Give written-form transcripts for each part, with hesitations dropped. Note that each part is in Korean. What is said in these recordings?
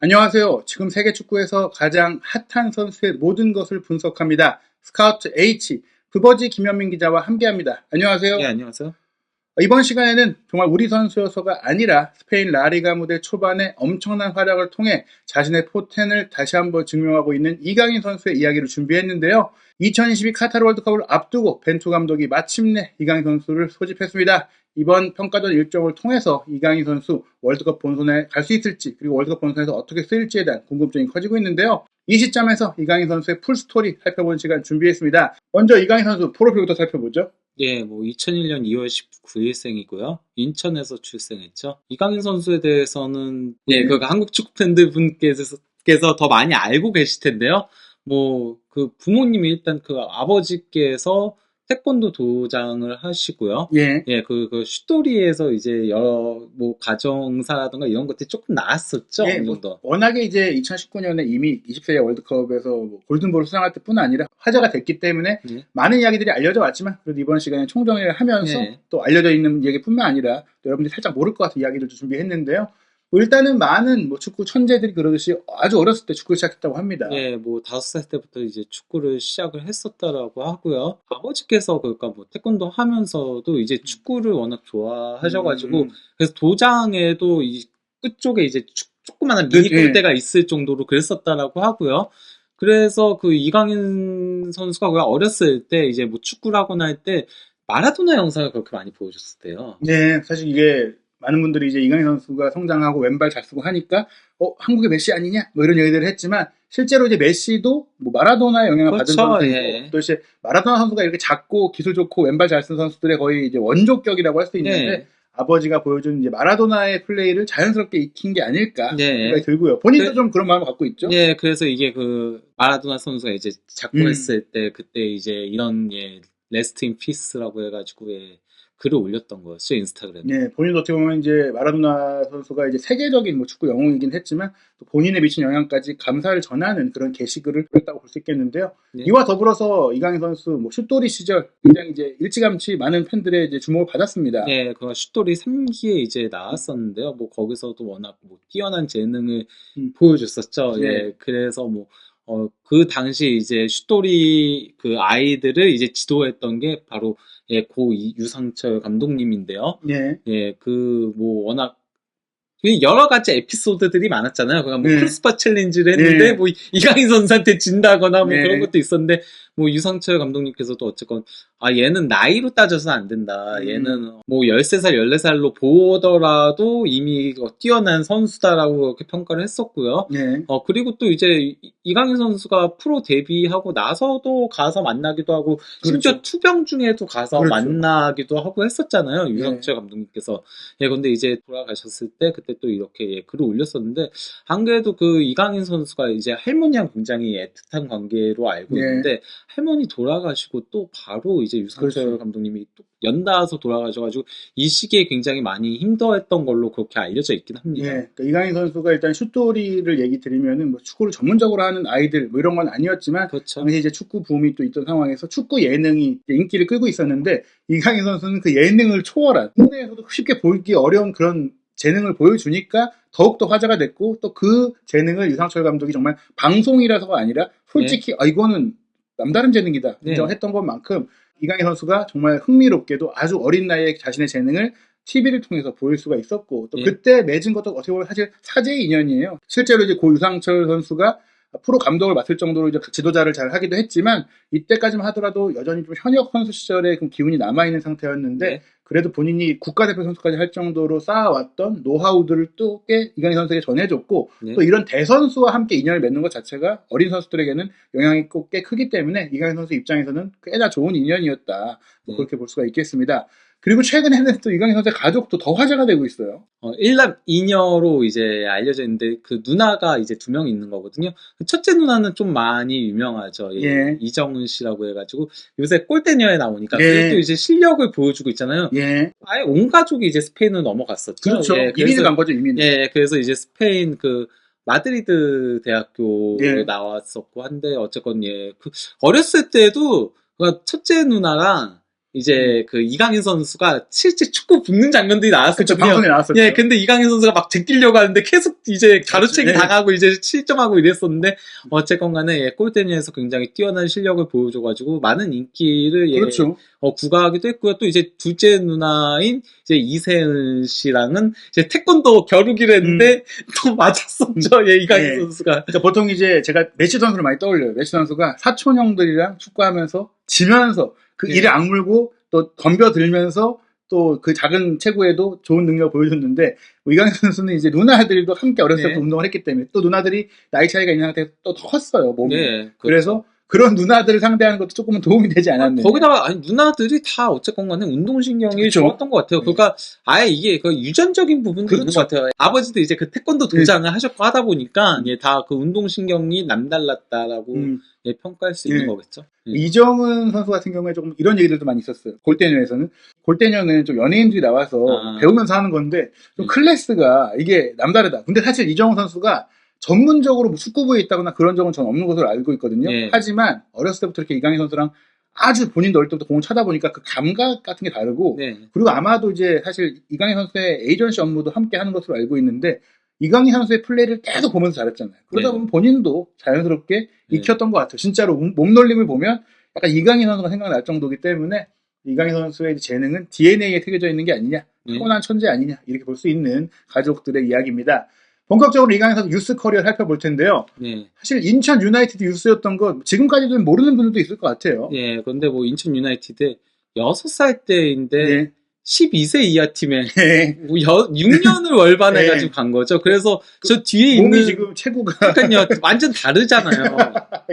안녕하세요. 지금 세계 축구에서 가장 핫한 선수의 모든 것을 분석합니다. 스카우트 H, 그버지 김현민 기자와 함께합니다. 예, 안녕하세요. 안녕하세요. 이번 시간에는 정말 우리 선수여서가 아니라 스페인 라리가 무대 초반에 엄청난 활약을 통해 자신의 포텐을 다시 한번 증명하고 있는 이강인 선수의 이야기를 준비했는데요. 2022 카타르 월드컵을 앞두고 벤투 감독이 마침내 이강인 선수를 소집했습니다. 이번 평가전 일정을 통해서 이강인 선수 월드컵 본선에 갈 수 있을지, 그리고 월드컵 본선에서 어떻게 쓰일지에 대한 궁금증이 커지고 있는데요. 이 시점에서 이강인 선수의 풀스토리 살펴보는 시간 준비했습니다. 먼저 이강인 선수 프로필부터 살펴보죠. 예, 2001년 2월 19일생이고요. 인천에서 출생했죠. 이강인 선수에 대해서는 그 한국 축구 팬들 분께서 더 많이 알고 계실 텐데요. 그 부모님이 일단 그 아버지께서 태권도 도장을 하시고요. 예. 슛돌이에서 이제 여러 가정사라든가 이런 것들이 조금 나왔었죠. 예, 어느 정도. 워낙에 이제 2019년에 이미 20세기 월드컵에서 골든볼을 수상할 때뿐 아니라 화제가 됐기 때문에 예. 많은 이야기들이 알려져 왔지만, 그래도 이번 시간에 총정리를 하면서 예. 또 알려져 있는 얘기뿐만 아니라 또 여러분들이 살짝 모를 것 같은 이야기들도 준비했는데요. 일단은 많은 축구 천재들이 그러듯이 아주 어렸을 때 축구를 시작했다고 합니다. 예, 5살 때부터 이제 축구를 시작을 했었다라고 하고요. 아버지께서 태권도 하면서도 이제 축구를 워낙 좋아하셔가지고, 그래서 도장에도 이 끝쪽에 이제 조그마한 미니 골대가 있을 정도로 그랬었다라고 하고요. 그래서 그 이강인 선수가 어렸을 때 이제 축구를 하거나 할 때 마라도나 영상을 그렇게 많이 보여줬었대요. 네, 사실 이게 많은 분들이 이제 이강인 선수가 성장하고 왼발 잘 쓰고 하니까 한국의 메시 아니냐 이런 얘기들을 했지만, 실제로 이제 메시도 마라도나의 영향을 받은 선수이고, 예. 또 이제 마라도나 선수가 이렇게 작고 기술 좋고 왼발 잘 쓰는 선수들의 거의 이제 원조격이라고 할 수 있는데, 예. 아버지가 보여준 이제 마라도나의 플레이를 자연스럽게 익힌 게 아닐까 생각이 예. 들고요. 본인도 좀 그런 마음을 갖고 있죠. 예, 그래서 이게 마라도나 선수가 이제 잡고 했을 때 그때 이제 이런 레스트 인 피스라고 해가지고 글을 올렸던 거였죠, 인스타그램에. 네, 본인도 어떻게 보면 이제 마라도나 선수가 이제 세계적인 축구 영웅이긴 했지만, 또 본인에 미친 영향까지 감사를 전하는 그런 게시글을 올렸다고 볼 수 있겠는데요. 네. 이와 더불어서 이강인 선수 슛돌이 시절 굉장히 이제 일찌감치 많은 팬들의 이제 주목을 받았습니다. 네, 슛돌이 3기에 이제 나왔었는데요. 거기서도 워낙 뛰어난 재능을 보여줬었죠. 네. 예, 그래서 그 당시 이제 슛돌이 그 아이들을 이제 지도했던 게 바로 고 유상철 감독님인데요. 네. 예, 워낙 여러 가지 에피소드들이 많았잖아요. 크로스바 챌린지를 했는데 이강인 선수한테 진다거나 그런 것도 있었는데, 유상철 감독님께서도 어쨌건 얘는 나이로 따져서는 안 된다. 얘는 13살, 14살로 보더라도 이미 뛰어난 선수다라고 그렇게 평가를 했었고요. 네. 그리고 또 이제 이강인 선수가 프로 데뷔하고 나서도 가서 만나기도 하고, 심지어 투병 중에도 가서 만나기도 하고 했었잖아요. 유상철 감독님께서. 예, 근데 이제 돌아가셨을 때 그때 또 이렇게 글을 올렸었는데, 안 그래도 그 이강인 선수가 이제 할머니랑 굉장히 애틋한 관계로 알고 있는데, 할머니 돌아가시고 또 바로 이제 유상철 감독님이 또 연달아서 돌아가셔가지고 이 시기에 굉장히 많이 힘들어했던 걸로 그렇게 알려져 있긴 합니다. 예, 그러니까 이강인 선수가 일단 슛돌이를 얘기 드리면은 축구를 전문적으로 하는 아이들 이런 건 아니었지만, 당시 이제 축구 붐이 또 있던 상황에서 축구 예능이 인기를 끌고 있었는데, 이강인 선수는 그 예능을 초월한, 국내에서도 쉽게 보기 어려운 그런 재능을 보여주니까 더욱더 화제가 됐고, 또 그 재능을 유상철 감독이 정말 방송이라서가 아니라 솔직히 이거는 남다른 재능이다 인정했던 것만큼, 이강인 선수가 정말 흥미롭게도 아주 어린 나이에 자신의 재능을 TV를 통해서 보일 수가 있었고, 또 그때 맺은 것도 어떻게 보면 사실 사제의 인연이에요. 실제로 이제 고 유상철 선수가 프로 감독을 맡을 정도로 이제 지도자를 잘 하기도 했지만, 이때까지만 하더라도 여전히 좀 현역 선수 시절의 그 기운이 남아있는 상태였는데, 그래도 본인이 국가대표 선수까지 할 정도로 쌓아왔던 노하우들을 또 꽤 이강인 선수에게 전해줬고, 또 이런 대선수와 함께 인연을 맺는 것 자체가 어린 선수들에게는 영향이 있고 꽤 크기 때문에 이강인 선수 입장에서는 꽤나 좋은 인연이었다, 그렇게 볼 수가 있겠습니다. 그리고 최근에는 또 이강인 선수의 가족도 더 화제가 되고 있어요. 일남 이녀로 이제 알려져 있는데, 그 누나가 이제 2명 있는 거거든요. 첫째 누나는 좀 많이 유명하죠. 이정은 씨라고 해가지고 요새 골대녀에 나오니까 그래도 이제 실력을 보여주고 있잖아요. 아예 온 가족이 이제 스페인으로 넘어갔었죠. 그렇죠. 이민을 간 거죠, 이민. 그래서 이제 스페인 마드리드 대학교에 나왔었고 한데, 어쨌건 어렸을 때도 첫째 누나랑 이제 그 이강인 선수가 실제 축구 붙는 장면들이 그쵸, 나왔었거든요. 방송에 나왔었죠. 예, 근데 이강인 선수가 막 제끼려고 하는데 계속 이제 가로채기 네. 당하고 이제 실점하고 이랬었는데 어쨌건 간에 예, 골대녀에서 굉장히 뛰어난 실력을 보여줘가지고 많은 인기를 예, 그렇죠. 구가하기도 했고요. 또 이제 둘째 누나인 이제 이세은 씨랑은 이제 태권도 겨루기를 했는데 또 맞았었죠. 예, 이강인 네. 선수가. 그러니까 보통 이제 제가 메시 선수를 많이 떠올려요. 메시 선수가 사촌 형들이랑 축구하면서 지면서 그 네. 이를 악물고 또 덤벼들면서 또 그 작은 체구에도 좋은 능력을 보여줬는데 뭐 이강인 선수는 이제 누나들도 함께 어렸을 때부터 네. 운동을 했기 때문에 또 누나들이 나이 차이가 있는 상태에서 또 컸어요 몸이. 네, 그래서 그런 누나들을 상대하는 것도 조금은 도움이 되지 않았느냐. 거기다가 아니 누나들이 다 어쨌건 간에 운동신경이 그쵸. 좋았던 것 같아요. 그러니까 아예 이게 그 유전적인 부분도 있는 그렇죠. 것 같아요. 아버지도 이제 그 태권도 도장을 하셨고 하다 보니까 예, 다 그 운동신경이 남달랐다라고 예, 평가할 수 있는 거겠죠. 예. 이정은 선수 같은 경우에 조금 이런 얘기들도 많이 있었어요. 골대녀에서는. 골대녀는 좀 연예인들이 나와서 배우면서 하는 건데 좀 클래스가 이게 남다르다. 근데 사실 이정은 선수가 전문적으로 뭐 축구부에 있다거나 그런 적은 전 없는 것으로 알고 있거든요. 예. 하지만 어렸을 때부터 이렇게 이강인 선수랑 아주 본인도 어릴 때부터 공을 차다 보니까 그 감각 같은 게 다르고 네. 그리고 아마도 이제 사실 이강인 선수의 에이전시 업무도 함께 하는 것으로 알고 있는데 이강인 선수의 플레이를 계속 보면서 잘했잖아요. 그러다 네. 보면 본인도 자연스럽게 익혔던 것 같아요. 진짜로 몸놀림을 보면 약간 이강인 선수가 생각날 정도이기 때문에 이강인 선수의 재능은 DNA에 새겨져 있는 게 아니냐, 타고난 천재 아니냐 이렇게 볼 수 있는 가족들의 이야기입니다. 본격적으로 이강인 선수 유스 커리어 살펴볼 텐데요. 네. 사실 인천 유나이티드 유스였던 거 지금까지도 모르는 분들도 있을 것 같아요. 예, 근데 뭐 인천 유나이티드 6살 때인데 네. 12세 이하 팀에 네. 6년을 월반해가지고 간 거죠. 그래서 저 뒤에 몸이 있는 지금 체구가 그러니까요, 완전 다르잖아요.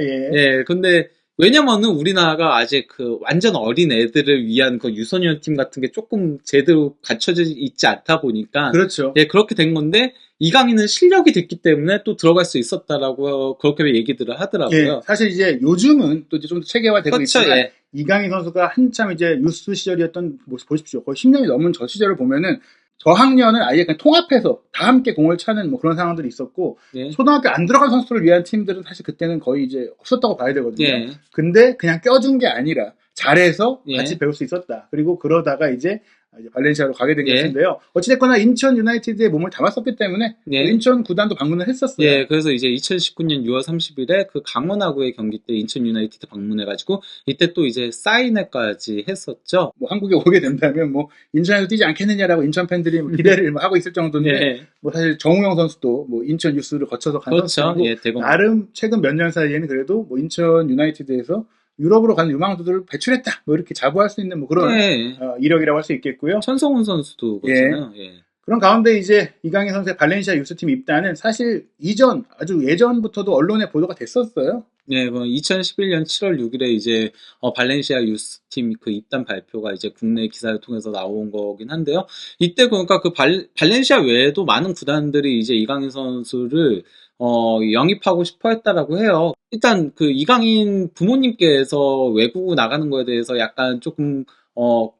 예. 예, 근데 왜냐면은 우리나라가 아직 그 완전 어린 애들을 위한 그 유소년 팀 같은 게 조금 제대로 갖춰져 있지 않다 보니까 그렇죠. 예, 그렇게 된 건데 이강인은 실력이 됐기 때문에 또 들어갈 수 있었다라고 그렇게 얘기들을 하더라고요. 예, 사실 이제 요즘은 또 이제 좀 더 체계화되고 그렇죠, 있지만 예. 이강인 선수가 한참 이제 유스 시절이었던 모습 보십시오. 거의 10년이 넘은 저 시절을 보면은 저학년을 아예 그냥 통합해서 다 함께 공을 차는 뭐 그런 상황들이 있었고 예. 초등학교 안 들어간 선수를 위한 팀들은 사실 그때는 거의 이제 없었다고 봐야 되거든요. 예. 근데 그냥 껴준 게 아니라 잘해서 예. 같이 배울 수 있었다. 그리고 그러다가 이제 발렌시아로 가게 된 예. 것인데요. 어찌됐거나 인천 유나이티드의 몸을 담았었기 때문에 예. 인천 구단도 방문을 했었어요. 예, 그래서 이제 2019년 6월 30일에 그 강원하구의 경기 때 인천 유나이티드 방문해가지고 이때 또 이제 사인회까지 했었죠. 뭐 한국에 오게 된다면 뭐 인천에서 뛰지 않겠느냐라고 인천 팬들이 뭐 기대를 하고 있을 정도인데 예. 뭐 사실 정우영 선수도 뭐 인천 유스를 거쳐서 간 그렇죠. 선수고 예, 대공. 나름 최근 몇 년 사이에는 그래도 뭐 인천 유나이티드에서 유럽으로 가는 유망주들을 배출했다. 뭐 이렇게 자부할 수 있는 뭐 그런 예. 이력이라고 할 수 있겠고요. 천성훈 선수도 그렇잖아요. 예. 그런 가운데 이제 이강인 선수의 발렌시아 유스팀 입단은 사실 이전 아주 예전부터도 언론에 보도가 됐었어요. 네, 뭐 2011년 7월 6일에 이제 발렌시아 유스팀 그 입단 발표가 이제 국내 기사를 통해서 나온 거긴 한데요. 이때 그러니까 그 발렌시아 외에도 많은 구단들이 이제 이강인 선수를 영입하고 싶어 했다라고 해요. 일단 그 이강인 부모님께서 외국 나가는 거에 대해서 약간 조금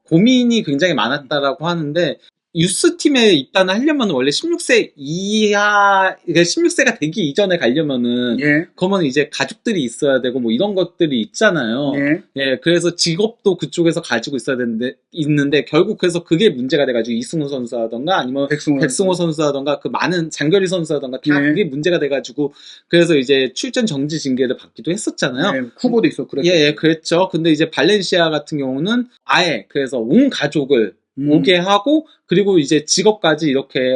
고민이 굉장히 많았다라고 하는데 유스팀에 입단을 하려면 원래 16세 이하, 그러니까 16세가 되기 이전에 가려면은, 예. 그러면 이제 가족들이 있어야 되고 뭐 이런 것들이 있잖아요. 예. 예, 그래서 직업도 그쪽에서 가지고 있어야 있는데, 결국 그래서 그게 문제가 돼가지고 이승우 선수라던가 아니면 백승호 선수라던가 그 많은 장결희 선수라던가 다 그게 문제가 돼가지고, 그래서 이제 출전 정지 징계를 받기도 했었잖아요. 네, 후보도 있었고 그랬죠. 예, 그랬죠. 근데 이제 발렌시아 같은 경우는 아예 그래서 온 가족을 오게 하고 그리고 이제 직업까지 이렇게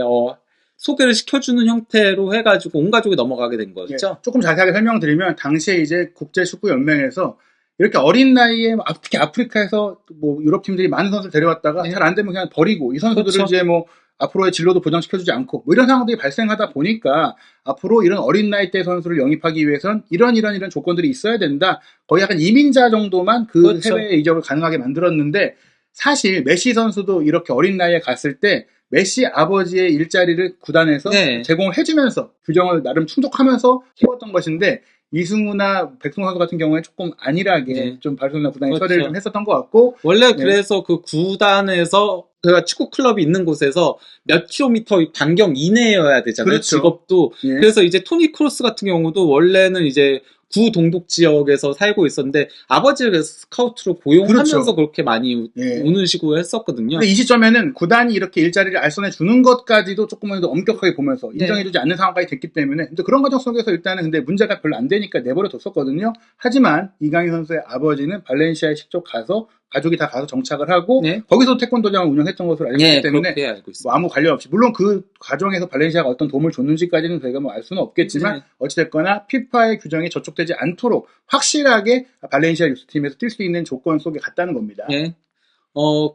소개를 시켜주는 형태로 해가지고 온 가족이 넘어가게 된 거죠. 예, 조금 자세하게 설명드리면 당시에 이제 국제축구연맹에서 이렇게 어린 나이에 특히 아프리카에서 뭐 유럽 팀들이 많은 선수를 데려왔다가 잘 안 되면 그냥 버리고 이 선수들을 그렇죠. 이제 뭐 앞으로의 진로도 보장시켜주지 않고 뭐 이런 상황들이 발생하다 보니까 앞으로 이런 어린 나이대 선수를 영입하기 위해선 이런 조건들이 있어야 된다. 거의 약간 이민자 정도만 그 그렇죠. 해외 이적을 가능하게 만들었는데 사실 메시 선수도 이렇게 어린 나이에 갔을 때 메시 아버지의 일자리를 구단에서 제공을 해주면서 규정을 나름 충족하면서 키웠던 것인데 이승우나 백승호 선수 같은 경우에 조금 안일하게 좀 바르셀로나 구단이 처리를 좀 했었던 것 같고 원래 그래서 그 구단에서 그 축구 클럽이 있는 곳에서 몇 킬로미터 반경 이내여야 되잖아요. 그렇죠. 직업도. 그래서 이제 토니 크로스 같은 경우도 원래는 이제 구 동독 지역에서 살고 있었는데 아버지를 스카우트로 고용하면서 그렇죠. 그렇게 많이 예. 오는 식으로 했었거든요. 근데 이 시점에는 구단이 이렇게 일자리를 알선해 주는 것까지도 조금만 더 엄격하게 보면서 네. 인정해주지 않는 상황까지 됐기 때문에 근데 그런 과정 속에서 일단은 근데 문제가 별로 안 되니까 내버려 뒀었거든요. 하지만 이강인 선수의 아버지는 발렌시아에 직접 가서 가족이 다 가서 정착을 하고 네. 거기서 태권도장을 운영했던 것으로 알고 있기 때문에 그렇게 알고 있습니다. 뭐 아무 관련 없이 물론 그 과정에서 발렌시아가 어떤 도움을 줬는지까지는 저희가 뭐 알 수는 없겠지만 어찌됐거나 피파의 규정이 저촉되지 않도록 확실하게 발렌시아 유스팀에서 뛸 수 있는 조건 속에 갔다는 겁니다. 예.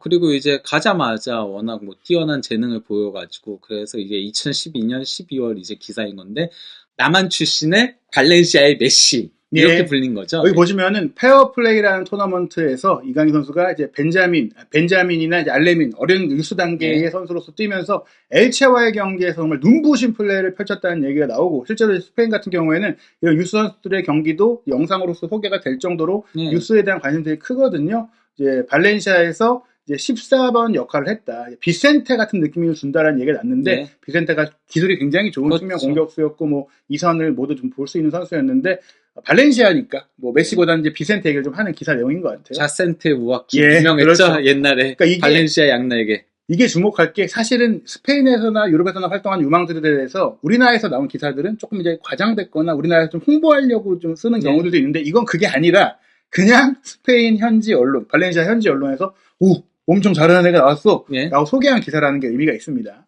그리고 이제 가자마자 워낙 뭐 뛰어난 재능을 보여가지고 그래서 이게 2012년 12월 이제 기사인 건데 남한 출신의 발렌시아의 메시 이렇게 불린 거죠. 여기 보시면은 페어플레이라는 토너먼트에서 이강인 선수가 이제 벤자민이나 이제 알레민 어린 유스 단계의 선수로서 뛰면서 엘체와의 경기에서 정말 눈부신 플레이를 펼쳤다는 얘기가 나오고 실제로 스페인 같은 경우에는 이런 유스 선수들의 경기도 영상으로서 소개가 될 정도로 유스에 대한 관심이 되게 크거든요. 이제 발렌시아에서 이제 14번 역할을 했다. 비센테 같은 느낌을 준다라는 얘기가 났는데 비센테가 기술이 굉장히 좋은 측면 공격수였고 뭐 이선을 모두 좀 볼 수 있는 선수였는데 발렌시아니까 뭐 메시보다는 이제 비센테 얘기를 좀 하는 기사 내용인 것 같아요. 자센테 우악기 유명했죠. 그렇죠. 옛날에 그러니까 발렌시아 양날개. 이게 주목할 게 사실은 스페인에서나 유럽에서나 활동한 유망주들에 대해서 우리나라에서 나온 기사들은 조금 이제 과장됐거나 우리나라에서 좀 홍보하려고 좀 쓰는 경우들도 있는데 이건 그게 아니라 그냥 스페인 현지 언론, 발렌시아 현지 언론에서 엄청 잘하는 애가 나왔어 라고 소개한 기사라는 게 의미가 있습니다.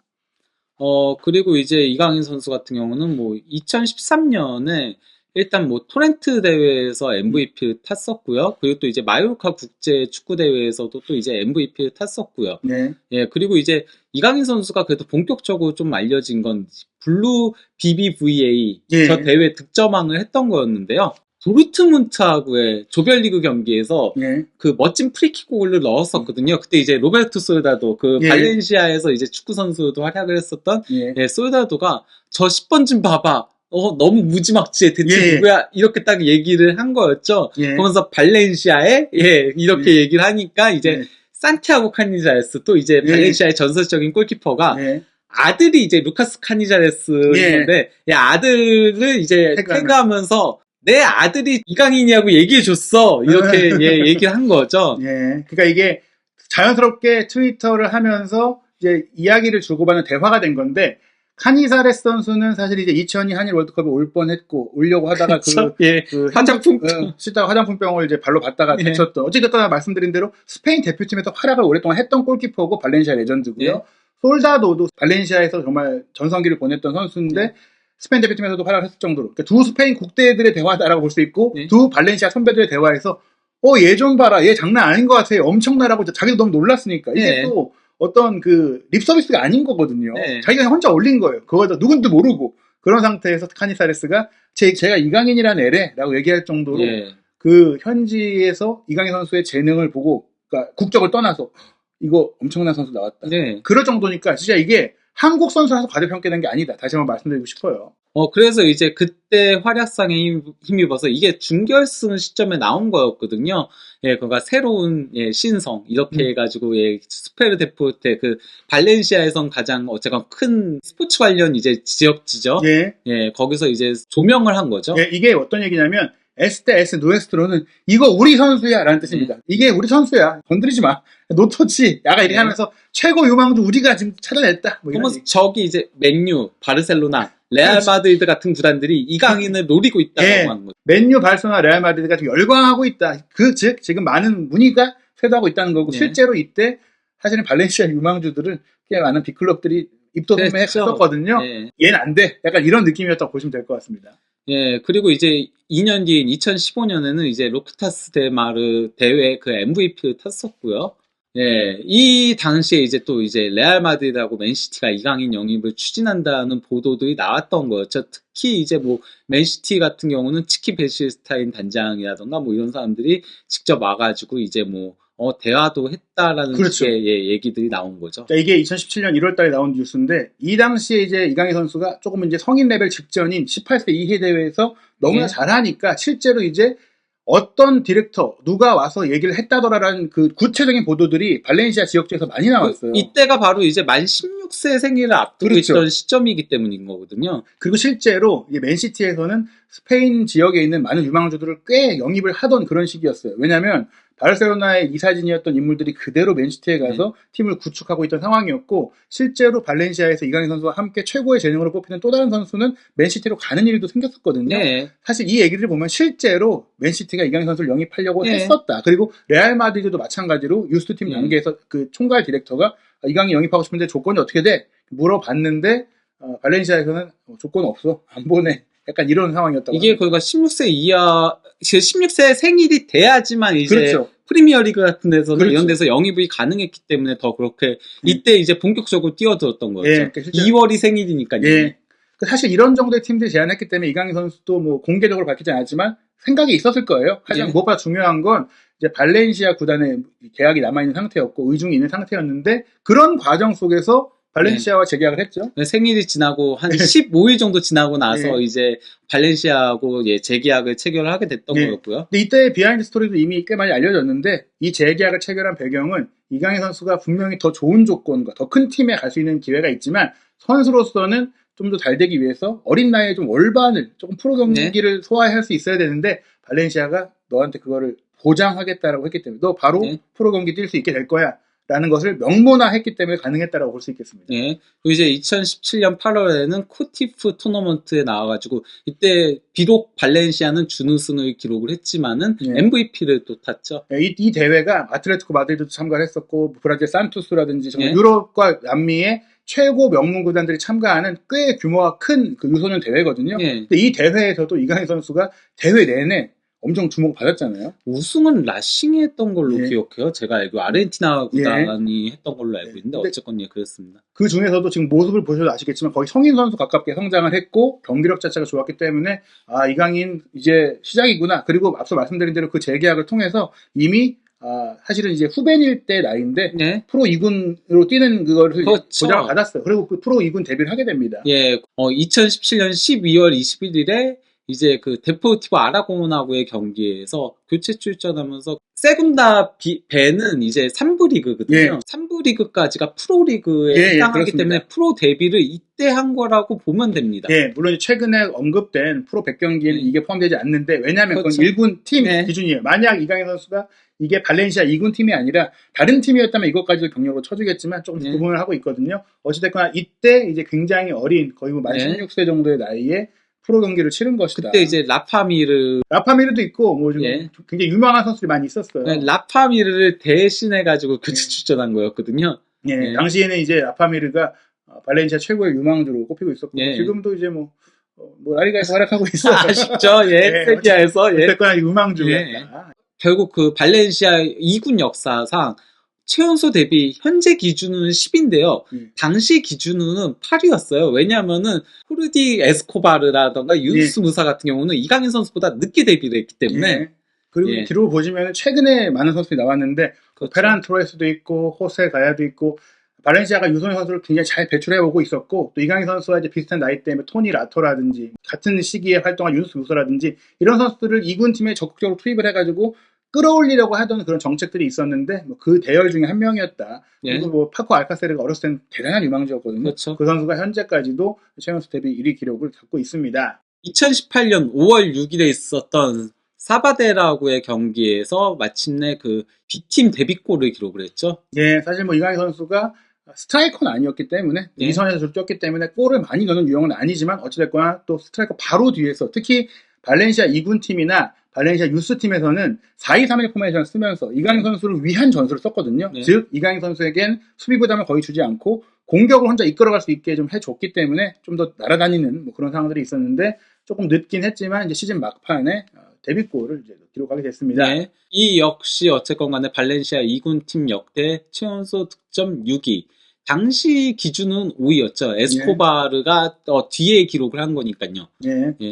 그리고 이제 이강인 선수 같은 경우는 뭐 2013년에 일단 뭐 토렌트 대회에서 MVP를 탔었고요. 그리고 또 이제 마요르카 국제 축구 대회에서도 또 이제 MVP를 탔었고요. 예, 그리고 이제 이강인 선수가 그래도 본격적으로 좀 알려진 건 블루 BBVA 저 대회 득점왕을 했던 거였는데요. 도르트문트하고의 조별리그 경기에서 그 멋진 프리킥골을 넣었었거든요. 그때 이제 로베르토 솔다도 그 발렌시아에서 이제 축구 선수도 활약을 했었던 솔다도가 저 10번 좀 봐봐. 너무 무지막지해. 대체 누구야? 이렇게 딱 얘기를 한 거였죠. 그러면서 발렌시아에 이렇게 얘기를 하니까 이제 산티아고 카니자레스 또 이제 발렌시아의 전설적인 골키퍼가 아들이 이제 루카스 카니자레스인데 아들을 이제 태그하면서 내 아들이 이강인이라고 얘기해줬어. 이렇게 얘기를 한 거죠. 그러니까 이게 자연스럽게 트위터를 하면서 이제 이야기를 주고받는 대화가 된 건데 카니자레스 선수는 사실 이제 2002 한일 월드컵에 올 뻔했고 오려고 하다가 그 화장품병 씻다가 화장품병을 이제 발로 받다가 다쳤던 어찌됐거나 말씀드린 대로 스페인 대표팀에서 활약을 오랫동안 했던 골키퍼고 발렌시아 레전드고요. 솔다도도 발렌시아에서 정말 전성기를 보냈던 선수인데 스페인 대표팀에서도 활약을 했을 정도로 그러니까 두 스페인 국대들의 대화다라고 볼 수 있고 두 발렌시아 선배들의 대화에서 얘 좀 봐라 얘 장난 아닌 것 같아 엄청나라고 자기도 너무 놀랐으니까 이게 또 어떤 그 립서비스가 아닌 거거든요. 자기가 혼자 올린 거예요. 그거도 누군지도 모르고 그런 상태에서 카니사레스가 제가 이강인이라는 애래라고 얘기할 정도로 그 현지에서 이강인 선수의 재능을 보고 그러니까 국적을 떠나서 이거 엄청난 선수 나왔다. 그럴 정도니까 진짜 이게 한국 선수라서 과대평가된 게 아니다. 다시 한번 말씀드리고 싶어요. 그래서 이제 그때 활약상에 힘입어서 이게 준결승 시점에 나온 거였거든요. 그러니까 새로운 신성 이렇게 해가지고 스페르 데포르테 그 발렌시아에선 가장 어쨌건 큰 스포츠 관련 이제 지역지죠. 거기서 이제 조명을 한 거죠. 이게 어떤 얘기냐면 에스테 에스 누에스트로는 이거 우리 선수야 라는 뜻입니다. 이게 우리 선수야. 건드리지 마. 노터치. 야가 이렇게 하면서 최고 유망주 우리가 지금 찾아냈다. 뭐 그러면서 저기 이제 맨유, 바르셀로나, 레알 마드리드 같은 구단들이 이강인을 노리고 있다고 하는 거죠. 맨유, 바르셀로나, 레알 마드리드가 지금 열광하고 있다. 즉 지금 많은 문의가 쇄도하고 있다는 거고 실제로 이때 사실은 발렌시아 유망주들은 꽤 많은 빅클럽들이 입도금에 했었거든요. 얘는 안 돼. 약간 이런 느낌이었다고 보시면 될 것 같습니다. 그리고 이제 2년 뒤인 2015년에는 이제 로크타스 데마르 대회 그 MVP를 탔었고요. 이 당시에 이제 또 이제 레알 마드리드하고 맨시티가 이강인 영입을 추진한다는 보도들이 나왔던 거였죠. 특히 이제 뭐 맨시티 같은 경우는 치키 베실스타인 단장이라던가 뭐 이런 사람들이 직접 와가지고 이제 뭐 대화도 했다라는 식의 얘기들이 나온 거죠. 그러니까 이게 2017년 1월 달에 나온 뉴스인데, 이 당시에 이제 이강인 선수가 조금 이제 성인 레벨 직전인 18세 이해 대회에서 너무나 잘하니까 실제로 이제 어떤 디렉터 누가 와서 얘기를 했다더라라는 그 구체적인 보도들이 발렌시아 지역주에서 많이 나왔어요. 이때가 바로 이제 만 16세 생일을 앞두고 그렇죠. 있던 시점이기 때문인 거거든요. 그리고 실제로 맨시티에서는 스페인 지역에 있는 많은 유망주들을 꽤 영입을 하던 그런 시기였어요. 왜냐하면 바르셀로나의 이사진이었던 인물들이 그대로 맨시티에 가서 팀을 구축하고 있던 상황이었고, 실제로 발렌시아에서 이강인 선수와 함께 최고의 재능으로 뽑히는 또 다른 선수는 맨시티로 가는 일도 생겼었거든요. 네. 사실 이 얘기를 보면 실제로 맨시티가 이강인 선수를 영입하려고 네. 했었다. 그리고 레알 마드리드도 마찬가지로 유스트팀 단계에서 그 총괄 디렉터가 이강인 영입하고 싶은데 조건이 어떻게 돼? 물어봤는데 발렌시아에서는 조건 없어. 안 보내. 약간 이런 상황이었다고. 이게 거기가 16세 이하, 16세 생일이 돼야지만 이제 그렇죠. 프리미어리그 같은 데서는 그렇죠. 이런 데서 영입이 가능했기 때문에 더 그렇게 이때 이제 본격적으로 뛰어들었던 거죠. 예, 그러니까 2월이 생일이니까요. 예. 사실 이런 정도의 팀들이 제안했기 때문에 이강인 선수도 뭐 공개적으로 밝히지 않았지만 생각이 있었을 거예요. 하지만 예. 무엇보다 중요한 건 이제 발렌시아 구단의 계약이 남아있는 상태였고 의중이 있는 상태였는데, 그런 과정 속에서 발렌시아와 재계약을 했죠. 생일이 지나고 한 15일 정도 지나고 나서 예. 이제 발렌시아하고 재계약을 체결을 하게 됐던 예. 거였고요. 근데 이때 비하인드 스토리도 이미 꽤 많이 알려졌는데, 이 재계약을 체결한 배경은 이강인 선수가 분명히 더 좋은 조건과 더 큰 팀에 갈 수 있는 기회가 있지만 선수로서는 좀 더 잘 되기 위해서 어린 나이에 좀 월반을 조금 프로 경기를 소화할 수 있어야 되는데, 발렌시아가 너한테 그거를 보장하겠다라고 했기 때문에 너 바로 프로 경기 뛸 수 있게 될 거야 라는 것을 명문화했기 때문에 가능했다라고 볼 수 있겠습니다. 예. 그리고 이제 2017년 8월에는 코티프 토너먼트에 나와가지고 이때 비록 발렌시아는 준우승을 기록을 했지만은 MVP를 또 탔죠. 이 대회가 아틀레티코 마드리드도 참가를 했었고 브라질 산토스라든지 유럽과 남미의 최고 명문 구단들이 참가하는 꽤 규모가 큰 그 유소년 대회거든요. 근데 이 대회에서도 이강인 선수가 대회 내내 엄청 주목을 받았잖아요. 우승은 라싱이 했던 걸로 기억해요. 제가 알고 아르헨티나 구단이 했던 걸로 알고 있는데 어쨌건 그렇습니다. 그 중에서도 지금 모습을 보셔도 아시겠지만 거의 성인 선수 가깝게 성장을 했고 경기력 자체가 좋았기 때문에 이강인 이제 시작이구나. 그리고 앞서 말씀드린 대로 그 재계약을 통해서 이미 사실은 이제 후배일 때 나이인데 프로 2군으로 뛰는 그거를 보장을 받았어요. 그리고 그 프로 2군 데뷔를 하게 됩니다. 2017년 12월 21일에 이제 그 데포티보 아라고나하고의 경기에서 교체 출전하면서 세군다 배는 이제 3부 리그거든요. 3부 리그까지가 프로 리그에 해당하기 때문에 프로 데뷔를 이때 한 거라고 보면 됩니다. 물론 최근에 언급된 프로 100경기에는 이게 포함되지 않는데, 왜냐하면 그건 1군 팀 기준이에요. 만약 이강인 선수가 이게 발렌시아 2군 팀이 아니라 다른 팀이었다면 이것까지도 경력으로 쳐주겠지만 조금 구분을 하고 있거든요. 어찌됐거나 이때 이제 굉장히 어린 거의 만 16세 정도의 나이에 프로 경기를 치른 것이다. 그때 이제 라파미르도 있고 뭐 굉장히 유명한 선수들이 많이 있었어요. 라파미르를 대신해가지고 교체 출전한 거였거든요. 당시에는 이제 라파미르가 발렌시아 최고의 유망주로 꼽히고 있었고 지금도 이제 뭐 라리가에서 활약하고 있어요. 아쉽죠. 세비야에서. 어쨌거나 유망주였다. 결국 그 발렌시아 2군 역사상 최연소 데뷔 현재 기준은 10인데요. 당시 기준은 8위였어요. 왜냐하면은 후르디 에스코바르라던가 유누스 무사 같은 경우는 이강인 선수보다 늦게 데뷔를 했기 때문에. 그리고 뒤로 보시면 최근에 많은 선수들이 나왔는데 페란 토레스도 있고 호세 가야도 있고, 발렌시아가 유소년 선수를 굉장히 잘 배출해오고 있었고, 또 이강인 선수와 이제 비슷한 나이 때문에 토니 라토라든지 같은 시기에 활동한 유누스 무사라든지 이런 선수들을 2군 팀에 적극적으로 투입을 해가지고 끌어올리려고 하던 그런 정책들이 있었는데 그 대열 중에 한 명이었다. 그리고 파코 알카세르가 어렸을 때는 대단한 유망주였거든요. 그 선수가 현재까지도 최연소 데뷔 1위 기록을 갖고 있습니다. 2018년 5월 6일에 있었던 사바데라고의 경기에서 마침내 그 B팀 데뷔골을 기록을 했죠. 사실 이강인 선수가 스트라이커는 아니었기 때문에 이선에서 뛰었기 때문에 골을 많이 넣는 유형은 아니지만 어찌됐거나 또 스트라이커 바로 뒤에서 특히 발렌시아 2군 팀이나 발렌시아 유스 팀에서는 4-2-3-1 포메이션을 쓰면서 이강인 선수를 위한 전술을 썼거든요. 즉 이강인 선수에겐 수비 부담을 거의 주지 않고 공격을 혼자 이끌어갈 수 있게 좀 해줬기 때문에 좀 더 날아다니는 그런 상황들이 있었는데, 조금 늦긴 했지만 이제 시즌 막판에 데뷔골을 이제 기록하게 됐습니다. 이 역시 어쨌건 간에 발렌시아 2군 팀 역대 최연소 득점 6위. 당시 기준은 5위였죠. 에스코바르가 뒤에 기록을 한 거니까요.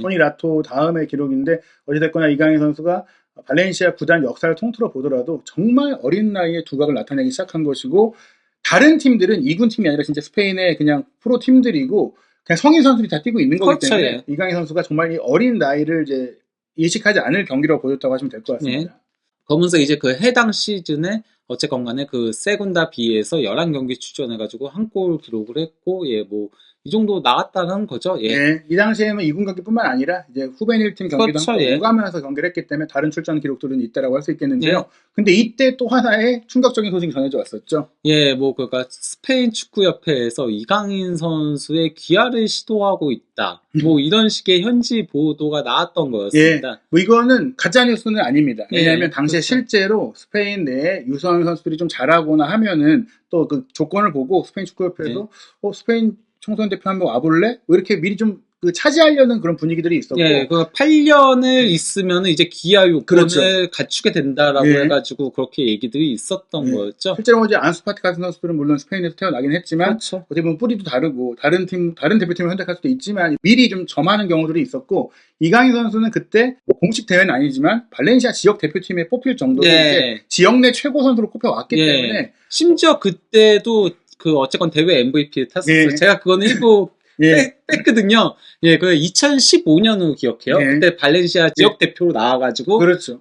토니 라토 다음의 기록인데, 어찌됐거나 이강인 선수가 발렌시아 구단 역사를 통틀어 보더라도 정말 어린 나이에 두각을 나타내기 시작한 것이고, 다른 팀들은 2군 팀이 아니라 진짜 스페인의 그냥 프로 팀들이고 그냥 성인 선수들이 다 뛰고 있는 거기 때문에 이강인 선수가 정말 이 어린 나이를 이제 예측하지 않을 경기라고 보였다고 하시면 될 것 같습니다. 그러면서 이제 그 해당 시즌에 어쨌건 간에 그 세군다 B에서 11경기 출전해가지고 한 골 기록을 했고, 뭐, 이 정도 나왔다는 거죠. 이 당시에는 2군 경기뿐만 아니라 이제 후배인 1팀 경기도 그렇죠, 함께 오가면서 경기를 했기 때문에 다른 출전 기록들은 있다라고 할 수 있겠는데요. 근데 이때 또 하나의 충격적인 소식이 전해져 왔었죠. 뭐, 그러니까 스페인 축구협회에서 이강인 선수의 귀화를 시도하고 있다. 뭐, 이런 식의 현지 보도가 나왔던 거였습니다. 뭐 이거는 가짜뉴스는 아닙니다. 왜냐하면 당시에 그렇죠. 실제로 스페인 내에 유소년 선수들이 좀 잘하거나 하면은 또 그 조건을 보고 스페인 축구협회에서 스페인 청소년 대표 한번 와볼래? 이렇게 미리 좀 차지하려는 그런 분위기들이 있었고. 그 8년을 있으면 이제 기아 요건을 그렇죠. 갖추게 된다라고 해가지고 그렇게 얘기들이 있었던 거였죠. 실제로 이제 안수파티 같은 선수들은 물론 스페인에서 태어나긴 했지만, 그렇죠. 어떻게 보면 뿌리도 다르고, 다른 대표팀을 선택할 수도 있지만, 미리 좀 점하는 경우들이 있었고, 이강인 선수는 그때 공식 대회는 아니지만, 발렌시아 지역 대표팀에 뽑힐 정도로 이제 지역 내 최고 선수로 꼽혀왔기 때문에. 심지어 그때도 그 어쨌건 대회 MVP를 탔었어요. 제가 그거는 일부 뺐거든요. 그 2015년으로 기억해요. 그때 발렌시아 지역 대표로 나와가지고. 그렇죠.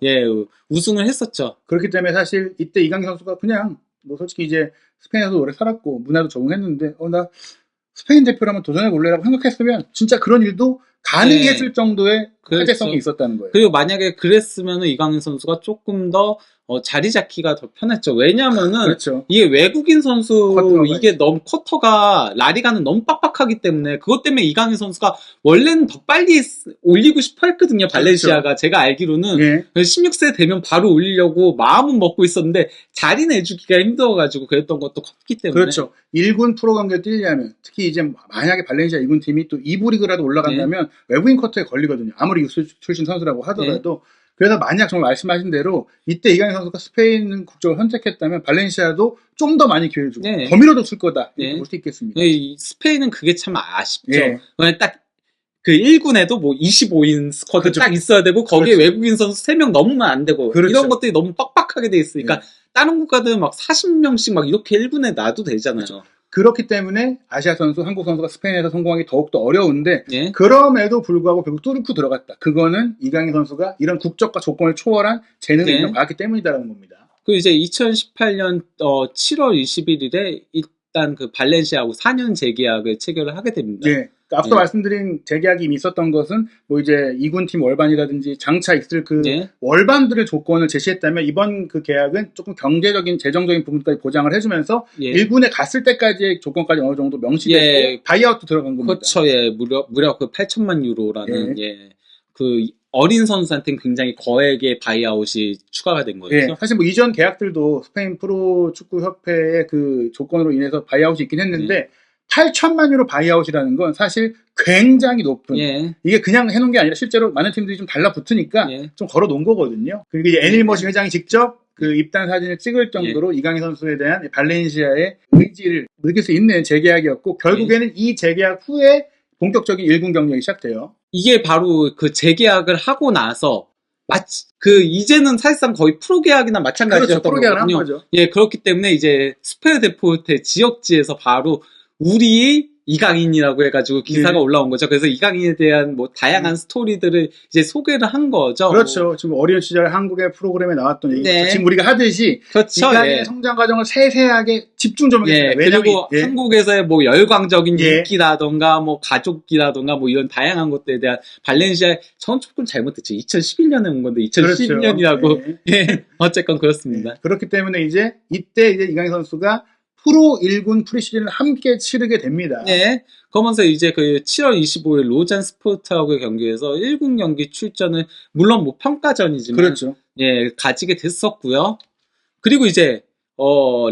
우승을 했었죠. 그렇기 때문에 사실 이때 이강인 선수가 그냥, 뭐 솔직히 이제 스페인에서 오래 살았고, 문화도 적응했는데, 나 스페인 대표라면 도전해볼래라고 생각했으면, 진짜 그런 일도 가능했을 정도의 화제성이 있었다는 거예요. 그리고 만약에 그랬으면 이강인 선수가 조금 더 자리 잡기가 더 편했죠. 왜냐면은 이게 외국인 선수 이게 너무 쿼터가 라리가는 너무 빡빡하기 때문에 그것 때문에 이강인 선수가 원래는 더 빨리 올리고 싶어 했거든요. 발렌시아가 제가 알기로는 16세 되면 바로 올리려고 마음은 먹고 있었는데 자리 내주기가 힘들어가지고 그랬던 것도 컸기 때문에. 그렇죠. 1군 프로 경기를 뛰려면 특히 이제 만약에 발렌시아 2군 팀이 또 2부 리그라도 올라간다면 외국인 쿼터에 걸리거든요. 아무리 유수 출신 선수라고 하더라도. 그래서 만약 정말 말씀하신 대로 이때 이강인 선수가 스페인 국적을 선택했다면 발렌시아도 좀 더 많이 기회를 주고 더 밀어줬을 거다 이렇게 볼 수 있겠습니다. 스페인은 그게 참 아쉽죠. 그냥 딱 그 1군에도 뭐 25인 스쿼드 딱 있어야 되고 거기에 외국인 선수 3명 넘으면 안 되고 이런 것들이 너무 빡빡하게 돼 있으니까 다른 국가들은 막 40명씩 막 이렇게 1군에 놔도 되잖아요. 그렇기 때문에 아시아 선수, 한국 선수가 스페인에서 성공하기 더욱더 어려운데 그럼에도 불구하고 결국 뚫고 들어갔다. 그거는 이강인 선수가 이런 국적과 조건을 초월한 재능을 있는 받았기 때문이다라는 겁니다. 그 이제 2018년 7월 21일에 일단 그 발렌시아하고 4년 재계약을 체결을 하게 됩니다. 앞서 말씀드린 재계약이 이미 있었던 것은 뭐 이제 2군 팀 월반이라든지 장차 있을 그 월반들의 조건을 제시했다면 이번 그 계약은 조금 경제적인 재정적인 부분까지 보장을 해주면서 1군에 갔을 때까지의 조건까지 어느 정도 명시되고 바이아웃도 들어간 겁니다. 그렇죠. 무려 그 8천만 유로라는 그 어린 선수한테는 굉장히 거액의 바이아웃이 추가가 된 거죠. 사실 뭐 이전 계약들도 스페인 프로 축구 협회의 그 조건으로 인해서 바이아웃이 있긴 했는데 8천만 유로 바이아웃이라는 건 사실 굉장히 높은 이게 그냥 해놓은 게 아니라 실제로 많은 팀들이 좀 달라붙으니까 좀 걸어놓은 거거든요. 그리고 이제 애닐머시 회장이 직접 그 입단 사진을 찍을 정도로 이강인 선수에 대한 발렌시아의 의지를 느낄 수 있는 재계약이었고 결국에는 이 재계약 후에 본격적인 1군 경력이 시작돼요. 이게 바로 그 재계약을 하고 나서 이제는 사실상 거의 프로 계약이나 마찬가지였던 프로 계약을 한 거죠. 그렇기 때문에 이제 스페르데포르테 지역지에서 바로 우리 이강인이라고 해가지고 기사가 올라온 거죠. 그래서 이강인에 대한 뭐 다양한 스토리들을 이제 소개를 한 거죠. 그렇죠. 지금 어린 시절 한국의 프로그램에 나왔던 얘기. 지금 우리가 하듯이 이강인의 성장 과정을 세세하게 집중 조명했습니다. 그리고 한국에서의 뭐 열광적인 인기라던가 뭐 가족이라던가 뭐 이런 다양한 것들에 대한 발렌시아의 전 조금 잘못됐죠. 2011년에 온 건데 2012년이라고 어쨌건 그렇습니다. 그렇기 때문에 이때 이강인 선수가 프로 1군 프리시즌을 함께 치르게 됩니다. 그러면서 이제 그 7월 25일 로잔 스포츠하고의 경기에서 1군 경기 출전을 물론 뭐 평가전이지만 가지게 됐었고요. 그리고 이제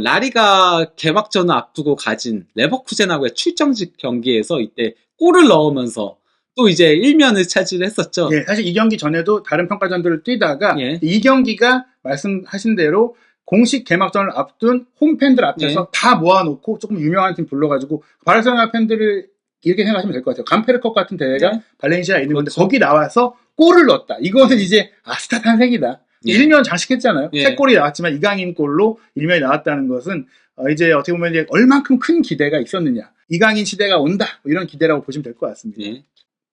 라리가 개막전을 앞두고 가진 레버쿠젠하고의 출정식 경기에서 이때 골을 넣으면서 또 이제 일면을 차지를 했었죠. 사실 이 경기 전에도 다른 평가전들을 뛰다가 이 경기가 말씀하신 대로 공식 개막전을 앞둔 홈팬들 앞에서 다 모아놓고 조금 유명한 팀 불러가지고 바르셀로나 팬들을 이렇게 생각하시면 될 것 같아요. 감페르컵 같은 대회가 발렌시아에 있는 건데 거기 나와서 골을 넣었다. 이거는 이제 스타 탄생이다. 일면 장식했잖아요. 3골이 나왔지만 이강인 골로 일면이 나왔다는 것은 이제 어떻게 보면 이제 얼만큼 큰 기대가 있었느냐. 이강인 시대가 온다. 이런 기대라고 보시면 될 것 같습니다.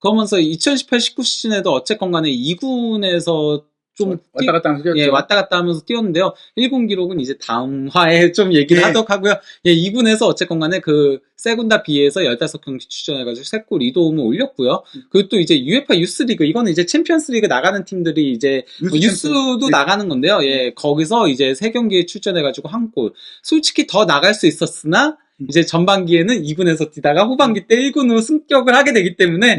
그러면서 2018-19 시즌에도 어쨌건 간에 2군에서 좀 왔다 갔다 하면서 뛰었죠. 예, 왔다 갔다 하면서 뛰었는데요. 1군 기록은 이제 다음 화에 좀 얘기를 예. 하도록 하고요. 예, 2군에서 어쨌건 간에 그 세군다 B에서 15경기 출전해가지고 3골 2도움을 올렸고요. 그리고 또 이제 UEFA 유스리그, 이거는 이제 챔피언스 리그 나가는 팀들이 이제 유스도 나가는 건데요. 예, 거기서 이제 3경기에 출전해가지고 1골. 솔직히 더 나갈 수 있었으나 이제 전반기에는 2군에서 뛰다가 후반기 때 1군으로 승격을 하게 되기 때문에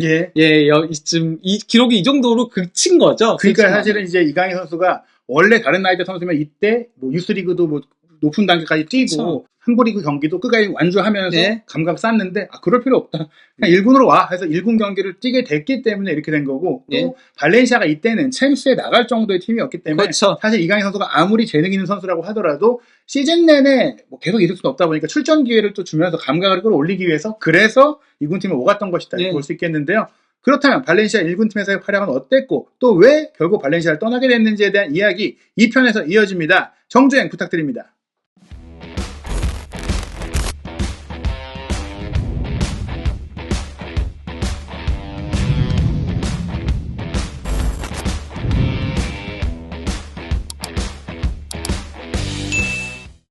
이쯤 이 기록이 이 정도로 그친 거죠. 그러니까 사실은 이제 이강인 선수가 원래 다른 나이대 선수면 이때 뭐 유스리그도 뭐 높은 단계까지 뛰고 그렇죠. 한국리그 경기도 끝까지 완주하면서 감각 쌓는데 그럴 필요 없다. 그냥 1군으로 와 해서 1군 경기를 뛰게 됐기 때문에 이렇게 된 거고 또 발렌시아가 이때는 챔스에 나갈 정도의 팀이었기 때문에 그렇죠. 사실 이강인 선수가 아무리 재능 있는 선수라고 하더라도 시즌 내내 뭐 계속 있을 수는 없다 보니까 출전 기회를 또 주면서 감각을 끌어올리기 위해서 그래서 2군 팀에 오갔던 것이다 볼 수 있겠는데요. 그렇다면 발렌시아 1군 팀에서의 활약은 어땠고 또 왜 결국 발렌시아를 떠나게 됐는지에 대한 이야기 2편에서 이어집니다. 정주행 부탁드립니다.